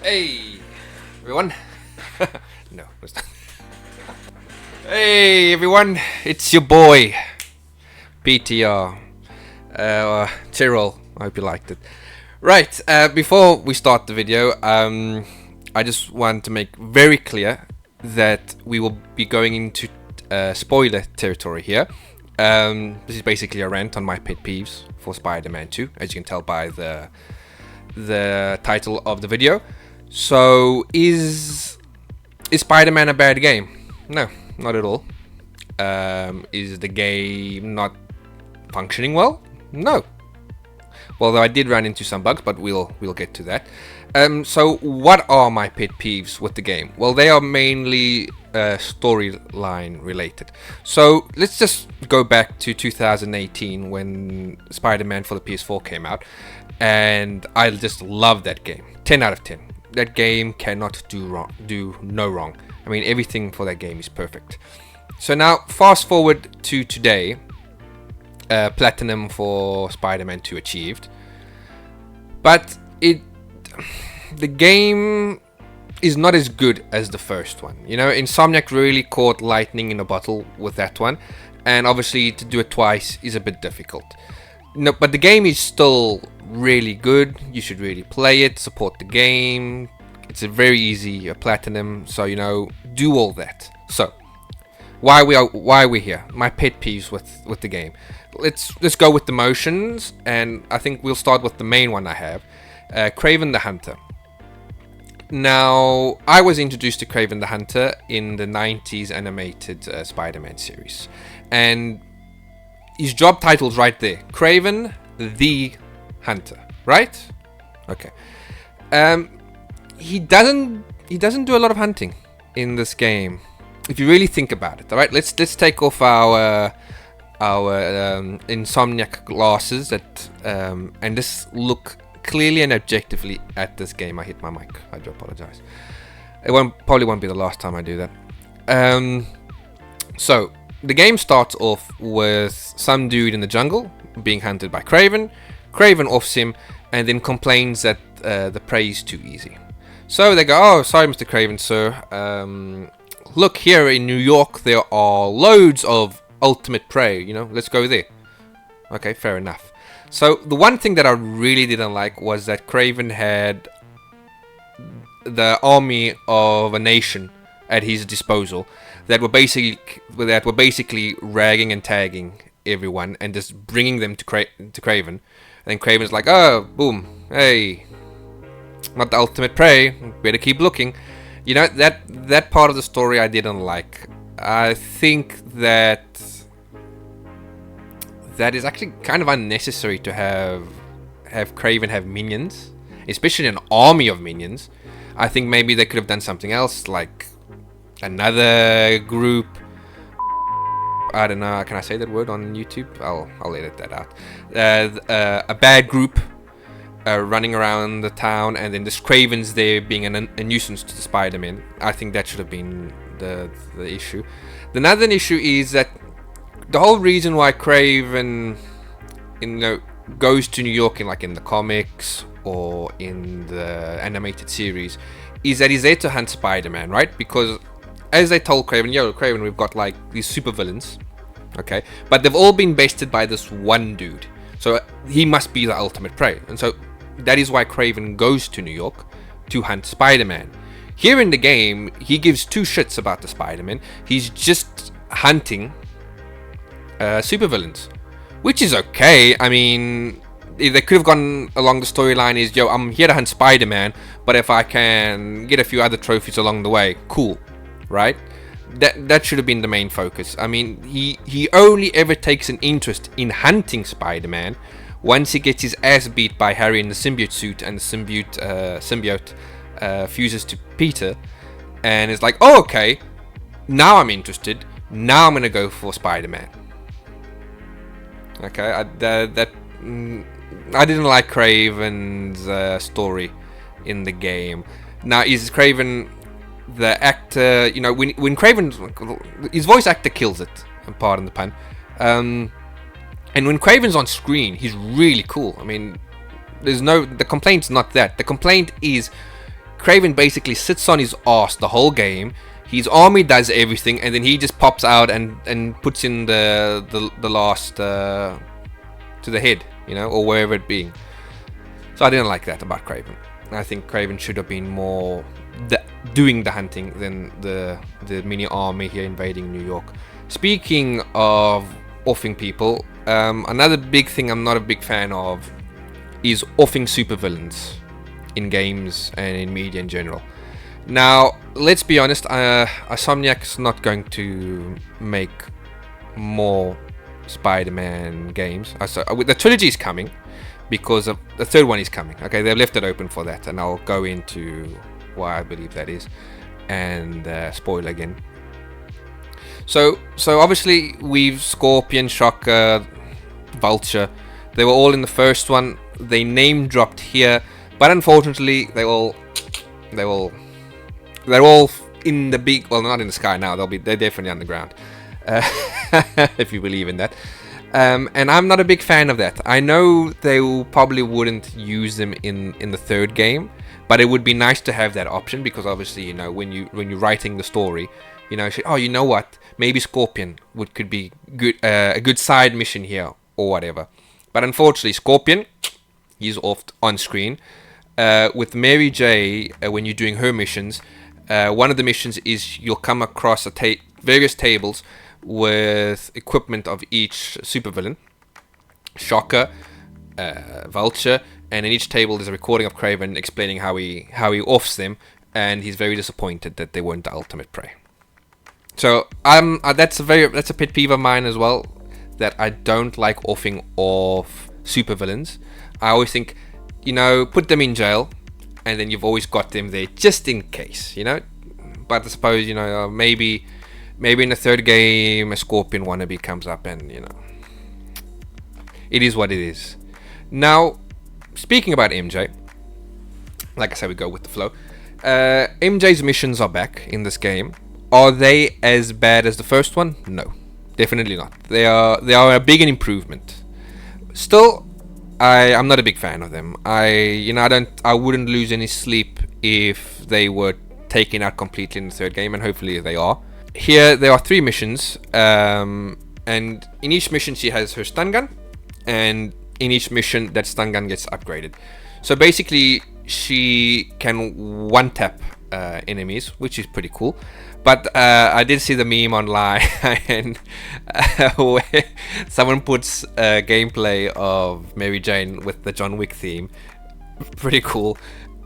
Hey, everyone. No, it's not. Hey, everyone. It's your boy, PTR. Tyrol. I hope you liked it. Right, before we start the video, I just want to make very clear that we will be going into spoiler territory here. This is basically a rant on my pet peeves for Spider-Man 2, as you can tell by the title of the video. So, is Spider-Man a bad game? No, not at all. Is the game not functioning well? No. Although I did run into some bugs, but we'll get to that. So, what are my pet peeves with the game? Well, they are mainly storyline related. So, let's just go back to 2018 when Spider-Man for the PS4 came out, and I just love that game. 10 out of 10. That game cannot do no wrong. I mean, everything for that game is perfect. So now, fast forward to today. Platinum for Spider-Man 2 achieved. But the game is not as good as the first one. You know, Insomniac really caught lightning in a bottle with that one. And obviously, to do it twice is a bit difficult. No, but the game is still really good. You should really play it, support the game. It's a very easy platinum, so you know, do all that. So why are we here? My pet peeves with the game. Let's go with the motions, and I think we'll start with the main one I have, Kraven the Hunter. Now, I was introduced to Kraven the Hunter in the 90s animated Spider-Man series, and his job title's right there, Kraven the Hunter, right? Okay. He doesn't do a lot of hunting in this game, if you really think about it. All right, let's take off our Insomniac glasses and just look clearly and objectively at this game. I hit my mic. I do apologize. It probably won't be the last time I do that. So the game starts off with some dude in the jungle being hunted by Kraven. Kraven offs him and then complains that the prey is too easy. So they go, "Oh, sorry, Mr. Kraven, sir. Look, here in New York, there are loads of ultimate prey. You know, let's go there." Okay, fair enough. So the one thing that I really didn't like was that Kraven had the army of a nation at his disposal that were basically ragging and tagging everyone and just bringing them to Kraven. And Kraven's like, "Oh, boom, hey, not the ultimate prey. Better keep looking." You know, that part of the story I didn't like. I think that is actually kind of unnecessary to have Kraven have minions, especially an army of minions. I think maybe they could have done something else, like another group. I don't know. Can I say that word on YouTube? I'll edit that out. A bad group running around the town, and then this Kraven's there being a nuisance to the Spider-Man. I think that should have been the issue. Another issue is that the whole reason why Kraven, goes to New York in the comics or in the animated series is that he's there to hunt Spider-Man, right? Because as they told Kraven, "Yo, Kraven, we've got like these super villains, okay, but they've all been bested by this one dude, so he must be the ultimate prey." And so that is why Kraven goes to New York to hunt Spider-Man. Here in the game, he gives two shits about the Spider-Man. He's just hunting supervillains, which is okay. I mean, if they could have gone along the storyline is, "Yo, I'm here to hunt Spider-Man, but if I can get a few other trophies along the way, cool." Right? That should have been the main focus. I mean, he only ever takes an interest in hunting Spider-Man once he gets his ass beat by Harry in the symbiote suit, and the symbiote fuses to Peter, and it's like, "Oh, okay, now I'm interested. Now I'm gonna go for Spider-Man." Okay, I didn't like Kraven's story in the game. Now, is Kraven the actor? You know, when Kraven, his voice actor kills it. Pardon the pun. And when Kraven's on screen, he's really cool. I mean, the complaint's not that. The complaint is Kraven basically sits on his ass the whole game. His army does everything, and then he just pops out and puts in the last to the head, you know, or wherever it being. So I didn't like that about Kraven. I think Kraven should have been more doing the hunting than the mini army here invading New York. Speaking of offing people, another big thing I'm not a big fan of is offing supervillains in games and in media in general. Now, let's be honest, Insomniac's not going to make more Spider-Man games. The trilogy is coming, because of the third one is coming. Okay, they've left it open for that, and I'll go into why I believe that is, and spoil again. So obviously we've Scorpion, Shocker, Vulture. They were all in the first one. They name dropped here, but unfortunately they're all in the big. Well, not in the sky now. They're definitely underground, if you believe in that. And I'm not a big fan of that. I know they probably wouldn't use them in the third game, but it would be nice to have that option, because obviously, you know, when you're writing the story, you know, oh, you know what, maybe Scorpion could be good, a good side mission here or whatever. But unfortunately, Scorpion, he's off on screen. With Mary J, when you're doing her missions, one of the missions is you'll come across various tables with equipment of each supervillain, Shocker, Vulture, and in each table there's a recording of Kraven explaining how he offs them, and he's very disappointed that they weren't the ultimate prey. So that's a pet peeve of mine as well, that I don't like offing off supervillains. I always think, you know, put them in jail, and then you've always got them there just in case, you know. But I suppose, you know, maybe in the third game a Scorpion wannabe comes up, and, you know, it is what it is. Now, speaking about MJ, like I said, we go with the flow. MJ's missions are back in this game. Are they as bad as the first one? No, definitely not. They are a big improvement. Still, I'm not a big fan of them. I wouldn't lose any sleep if they were taken out completely in the third game, and hopefully they are. Here there are 3 missions, and in each mission she has her stun gun, and in each mission that stun gun gets upgraded. So basically she can one-tap enemies, which is pretty cool. But I did see the meme online and where someone puts gameplay of Mary Jane with the John Wick theme. Pretty cool.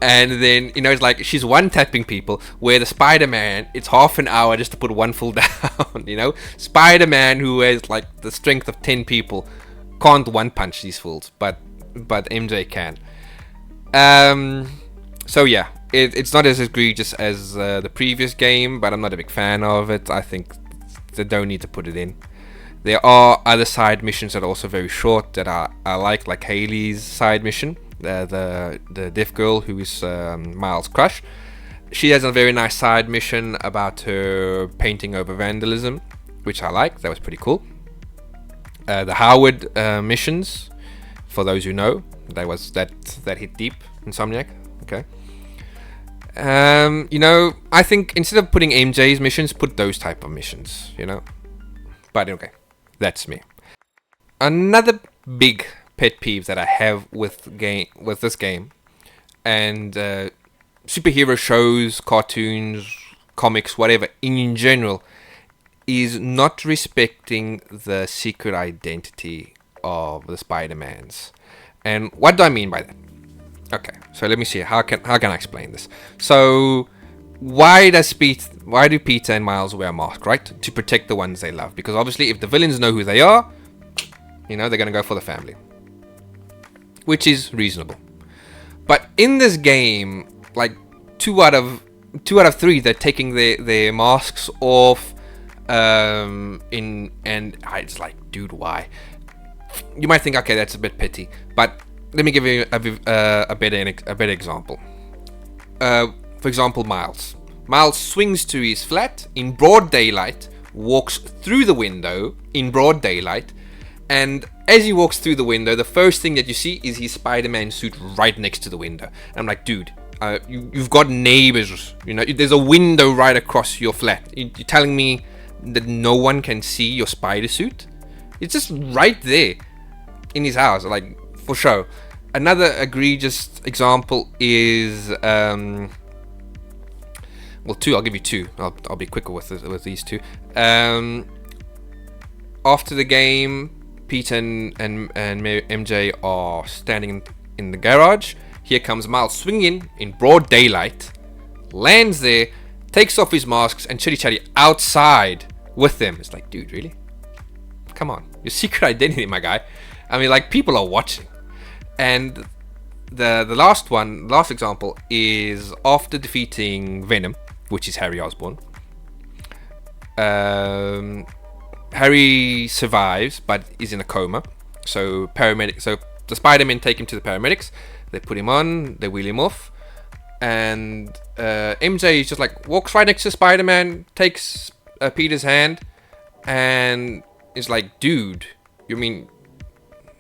And then, you know, it's like she's one-tapping people, where the Spider-Man, it's half an hour just to put one full down, you know? Spider-Man, who has like the strength of 10 people, can't one-punch these fools, but MJ can. So yeah, it's not as egregious as the previous game, but I'm not a big fan of it. I think they don't need to put it in. There are other side missions that are also very short that I like Haley's side mission, the deaf girl who is Miles' crush. She has a very nice side mission about her painting over vandalism, which I like. That was pretty cool. The Howard missions, for those who know, that hit deep. Insomniac, okay. You know, I think instead of putting MJ's missions, put those type of missions, you know. But okay, that's me. Another big pet peeve that I have with this game, and superhero shows, cartoons, comics, whatever in general, is not respecting the secret identity of the Spider-Mans. And what do I mean by that? Okay, so let me see. How can I explain this? So, why do Peter and Miles wear a mask, right? To protect the ones they love. Because obviously, if the villains know who they are, you know, they're gonna go for the family, which is reasonable. But in this game, like 2 out of 3, they're taking their masks off. It's like, dude, why? You might think, okay, that's a bit petty, but let me give you a better example. For example, Miles. Miles swings to his flat in broad daylight, walks through the window in broad daylight, and as he walks through the window, the first thing that you see is his Spider-Man suit right next to the window. And I'm like, dude, You've got neighbors. You know, there's a window right across your flat. You're telling me that no one can see your spider suit? It's just right there in his house, like, for show. Another egregious example is well, two. I'll give you two. I'll be quicker with these two. After the game, Pete and MJ are standing in the garage. Here comes Miles swinging in broad daylight, lands there, takes off his masks, and Chitty Chatty outside with them. It's like, dude, really? Come on, your secret identity, my guy. I mean, like, people are watching. And the last example is after defeating Venom, which is Harry Osborn. Harry survives, but is in a coma. So the Spider-Men take him to the paramedics. They put him on, they wheel him off, and MJ is just like walks right next to Spider-Man, takes Peter's hand, and is like, dude, you mean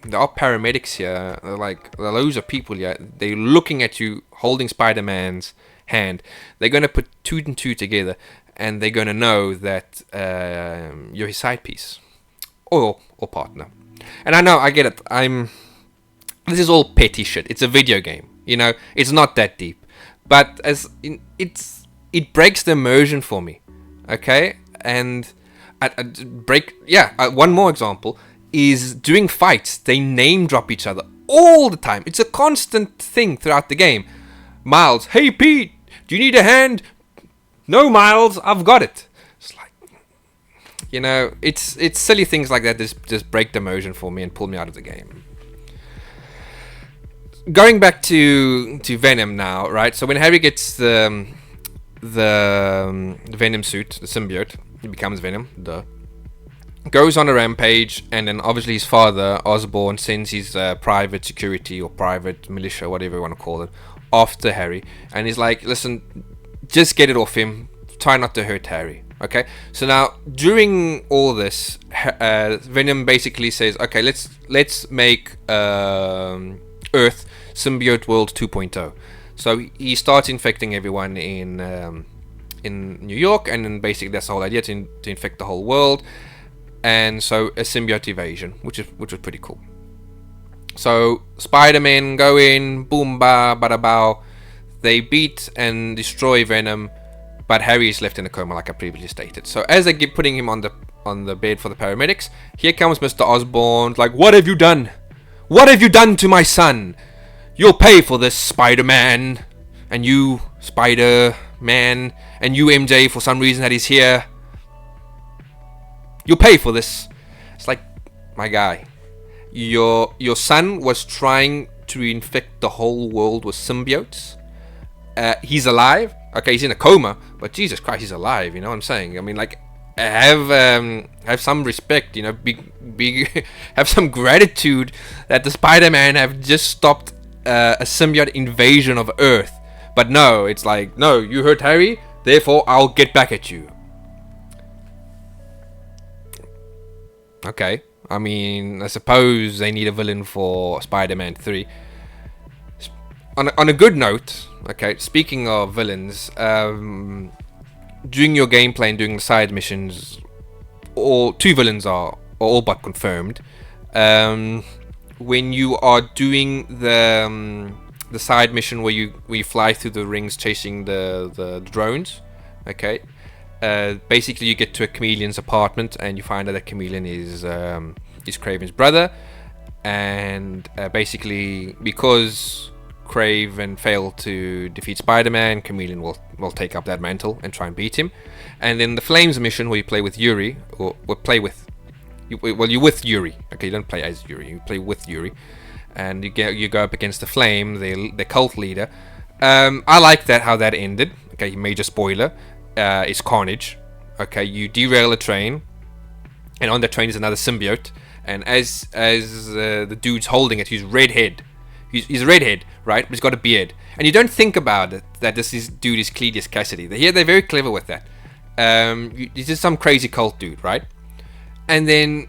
there are paramedics here? They're like, there are loads of people here. They're looking at you holding Spider-Man's hand. They're gonna put two and two together, and they're gonna know that you're his side piece or partner. And I know, I get it. This is all petty shit. It's a video game, you know. It's not that deep, but it breaks the immersion for me. Okay, and one more example is during fights. They name drop each other all the time. It's a constant thing throughout the game. Miles, hey Pete, do you need a hand? No, Miles, I've got it. It's like, you know, it's silly things like that just break the immersion for me and pull me out of the game. Going back to Venom now, right? So when Harry gets the Venom suit, the symbiote, he becomes Venom. Goes on a rampage, and then obviously his father, Osborn, sends his private security or private militia, whatever you want to call it, after Harry, and he's like, listen, just get it off him. Try not to hurt Harry. Okay. So now during all this, Venom basically says, okay, let's make Earth Symbiote World 2.0. So he starts infecting everyone in New York, and then basically that's the whole idea, to infect the whole world. And so a symbiote invasion, which was pretty cool. So Spider-Man go in, boom ba bada bow. They beat and destroy Venom, but Harry is left in a coma, like I previously stated. So as they keep putting him on the bed for the paramedics, here comes Mr. Osborn, like, what have you done? What have you done to my son? You'll pay for this, Spider-Man. And you, Spider-Man. And you, MJ, for some reason that he's here. You'll pay for this. It's like, my guy, your son was trying to infect the whole world with symbiotes. He's alive. Okay, he's in a coma, but Jesus Christ, he's alive. You know what I'm saying? I mean, like, have some respect. You know, have some gratitude that the Spider-Man have just stopped a symbiote invasion of Earth. But no, it's like, no, you hurt Harry, therefore I'll get back at you. Okay, I mean, I suppose they need a villain for Spider-Man 3. On a good note, okay, speaking of villains, during your gameplay and doing the side missions, two villains are all but confirmed. When you are doing the side mission where you fly through the rings chasing the drones, okay, basically you get to a Chameleon's apartment and you find out that Chameleon is Kraven's brother, and basically because Kraven failed to defeat Spider-Man, Chameleon will take up that mantle and try and beat him. And then the Flames mission where you play with Yuri, you're with Yuri. Okay, you don't play as Yuri, you play with Yuri, and you go up against the Flame, the cult leader. I like that, how that ended. Okay, major spoiler. It's Carnage. Okay, you derail a train, and on the train is another symbiote, and as the dude's holding it, he's redhead. He's a redhead, right? But he's got a beard, and you don't think about it that this dude is Cletus Cassidy. They're very clever with that. He's just some crazy cult dude, right? And then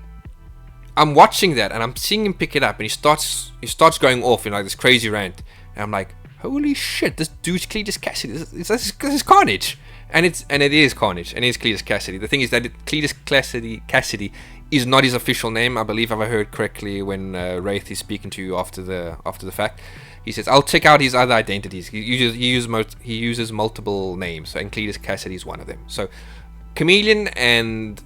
I'm watching that, and I'm seeing him pick it up, and he starts going off in like this crazy rant, and I'm like, holy shit, this dude's Cletus Cassidy. This is Carnage. And it is Carnage, and it is Cletus Cassidy. The thing is that Cletus Cassidy is not his official name. I believe if I heard correctly when Wraith is speaking to you after the fact. He says, "I'll check out his other identities." He uses multiple names, and Cletus Cassidy is one of them. So, Chameleon and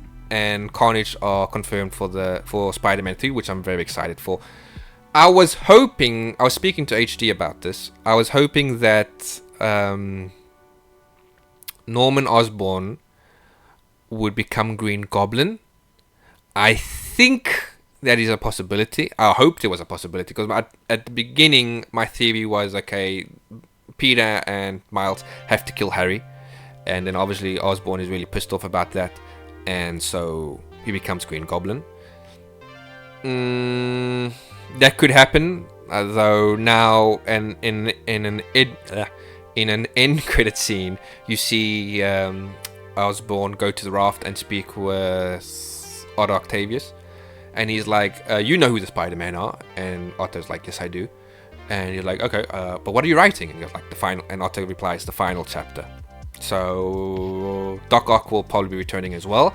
Carnage are confirmed for Spider-Man 3, which I'm very excited for. I was speaking to HD about this. I was hoping that Norman Osborn would become Green Goblin. I think that is a possibility. I hoped it was a possibility, because at the beginning my theory was, okay, Peter and Miles have to kill Harry, and then obviously Osborn is really pissed off about that, and so he becomes Green Goblin. That could happen, though. Now, and in an end credit scene, you see Osborn go to the raft and speak with Otto Octavius, and he's like, "You know who the Spider-Man are?" And Otto's like, "Yes, I do." And you're like, "Okay, but what are you writing?" And you're like, "The final." And Otto replies, "The final chapter." So Doc Ock will probably be returning as well.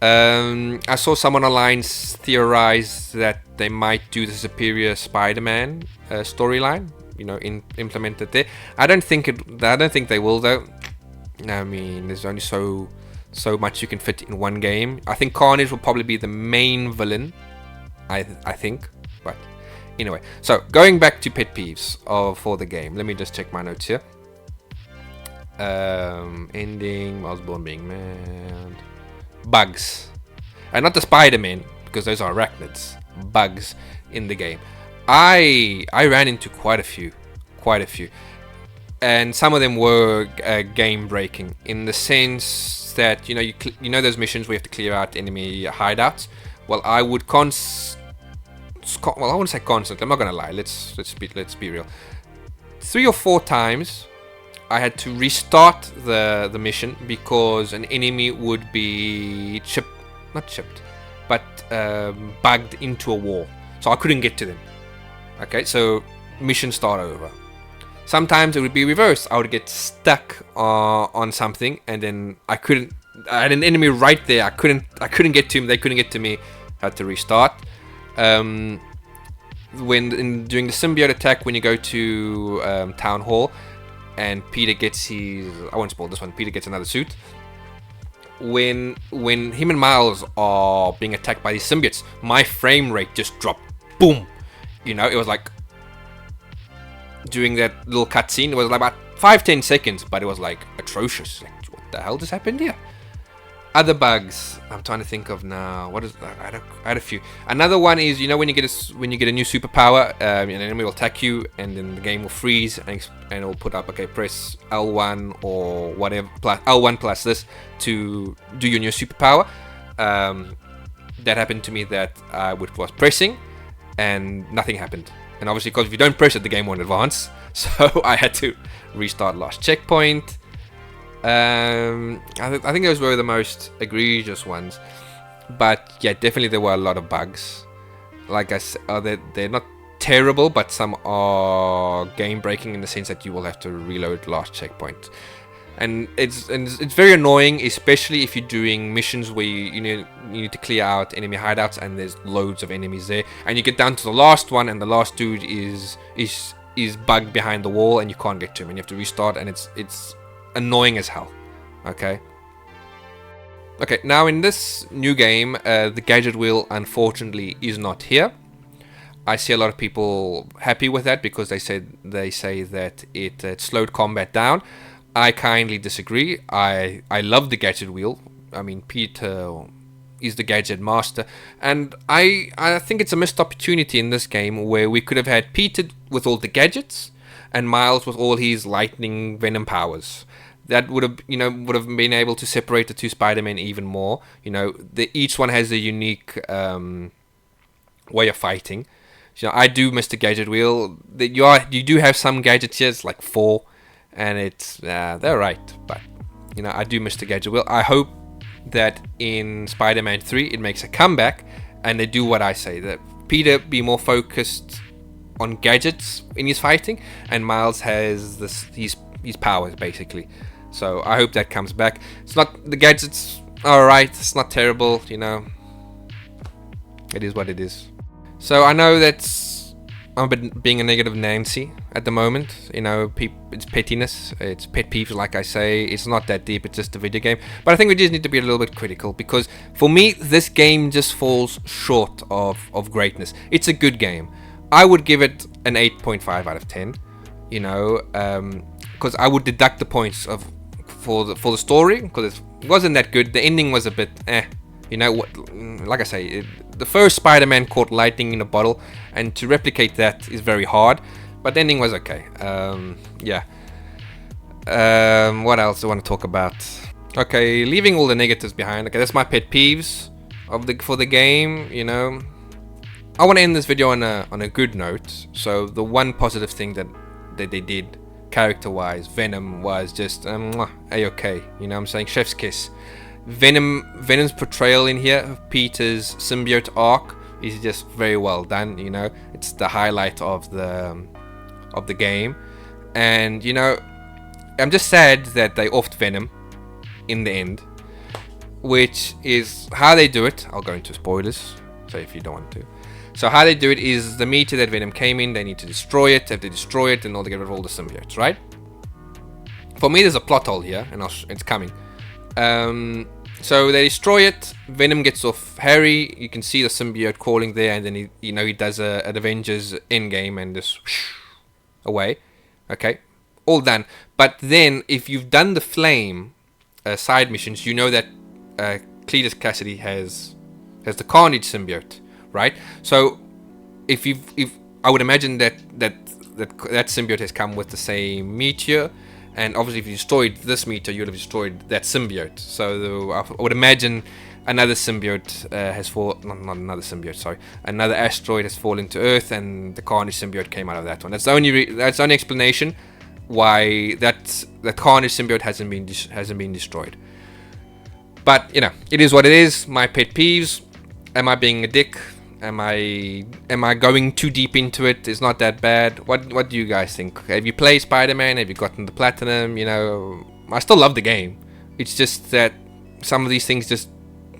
I saw someone online theorize that they might do the Superior Spider-Man storyline, implemented there. I don't think they will, though. I mean, there's only so much you can fit in one game. I think Carnage will probably be the main villain. I think, but anyway. So going back to pet peeves for the game. Let me just check my notes here. Ending, Osborn being mad. Bugs, and not the Spider-Man, because those are arachnids. Bugs in the game. I ran into quite a few, and some of them were game breaking, in the sense that you know those missions where you have to clear out enemy hideouts. Well, I would I wouldn't say constantly. I'm not gonna lie. Let's be real. 3 or 4 times I had to restart the mission because an enemy would be bugged into a wall, so I couldn't get to them. Okay, so mission start over. Sometimes it would be reversed. I would get stuck on something, and then I had an enemy right there. I couldn't get to him. They couldn't get to me. Had to restart. During the symbiote attack, when you go to Town Hall, and Peter gets I won't spoil this one. Peter gets another suit. When him and Miles are being attacked by these symbiotes, my frame rate just dropped. Boom. It was like during that little cutscene. It was like about 5-10 seconds, but it was like atrocious. Like, what the hell just happened here? Other bugs I'm trying to think of now. What is that? I had a few. Another one is when you get a new superpower, an enemy will attack you, and then the game will freeze and it will put up, okay, press L1 or whatever, plus L1 plus this to do your new superpower. That happened to me, that I was pressing and nothing happened. And obviously, because if you don't press it, the game won't advance. So I had to restart last checkpoint. I think those were the most egregious ones, but yeah, definitely there were a lot of bugs. Like I said, they're not terrible, but some are game breaking in the sense that you will have to reload last checkpoint, and it's very annoying, especially if you're doing missions where you need to clear out enemy hideouts and there's loads of enemies there, and you get down to the last one and the last dude is bugged behind the wall and you can't get to him and you have to restart, and it's annoying as hell. Okay, now in this new game, the gadget wheel unfortunately is not here. I see a lot of people happy with that because they say that it slowed combat down. I kindly disagree. I love the gadget wheel. I mean, Peter is the gadget master, and I think it's a missed opportunity in this game where we could have had Peter with all the gadgets and Miles with all his lightning Venom powers. That would have been able to separate the two Spider-Men even more. Each one has a unique way of fighting. I do miss the gadget wheel. You do have some gadgets here, it's like 4, and they're right. But I do miss the gadget wheel. I hope that in Spider-Man 3 it makes a comeback and they do what I say, that Peter be more focused on gadgets in his fighting, and Miles has his powers basically. So I hope that comes back. It's not, the gadgets alright, it's not terrible, you know. It is what it is. So I know that's, I'm being a negative Nancy at the moment. You know, it's pettiness, it's pet peeves, like I say. It's not that deep, it's just a video game. But I think we just need to be a little bit critical, because for me, this game just falls short of greatness. It's a good game. I would give it an 8.5 out of 10. You know, because I would deduct the points for the story, because it wasn't that good. The ending was a bit you know what, like I say, the first Spider-Man caught lightning in a bottle, and to replicate that is very hard, but the ending was okay. Yeah. What else do I want to talk about? Okay, leaving all the negatives behind. Okay, that's my pet peeves for the game. You know, I want to end this video on a good note. So the one positive thing that they did character-wise, Venom, was just a-okay. You know what I'm saying? Chef's kiss. Venom's portrayal in here of Peter's symbiote arc is just very well done. You know, it's the highlight of the game, and you know, I'm just sad that they offed Venom in the end, which is how they do it. I'll go into spoilers, so if you don't want to. So how they do it is the meter that Venom came in, they need to destroy it. If they destroy it, then they'll get rid of all the symbiotes, right? For me, there's a plot hole here, and it's coming. So they destroy it. Venom gets off Harry. You can see the symbiote crawling there, and then he does an Avengers Endgame and just away. Okay, all done. But then, if you've done the Flame side missions, you know that Cletus Cassidy has the Carnage symbiote, right? So if I would imagine that symbiote has come with the same meteor, and obviously if you destroyed this meteor, you would have destroyed that symbiote. So I would imagine another symbiote has fallen, not another symbiote, sorry, another asteroid has fallen to Earth, and the Carnage symbiote came out of that one. That's the only explanation why the Carnage symbiote hasn't been destroyed. But you know, it is what it is. My pet peeves. Am I being a dick? Am I going too deep into it? It's not that bad. What do you guys think? Have you played Spider-Man? Have you gotten the platinum? You know, I still love the game. It's just that some of these things just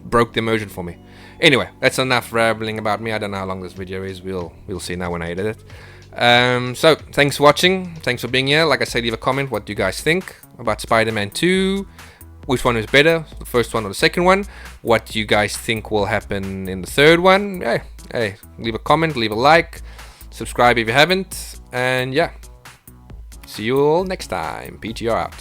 broke the immersion for me. Anyway, that's enough rambling about me. I don't know how long this video is. We'll see now when I edit it. So thanks for watching. Thanks for being here. Like I said, leave a comment. What do you guys think about Spider-Man 2? Which one is better, the first one or the second one? What do you guys think will happen in the third one? Hey, leave a comment, leave a like, subscribe if you haven't, and yeah, see you all next time. PTR out.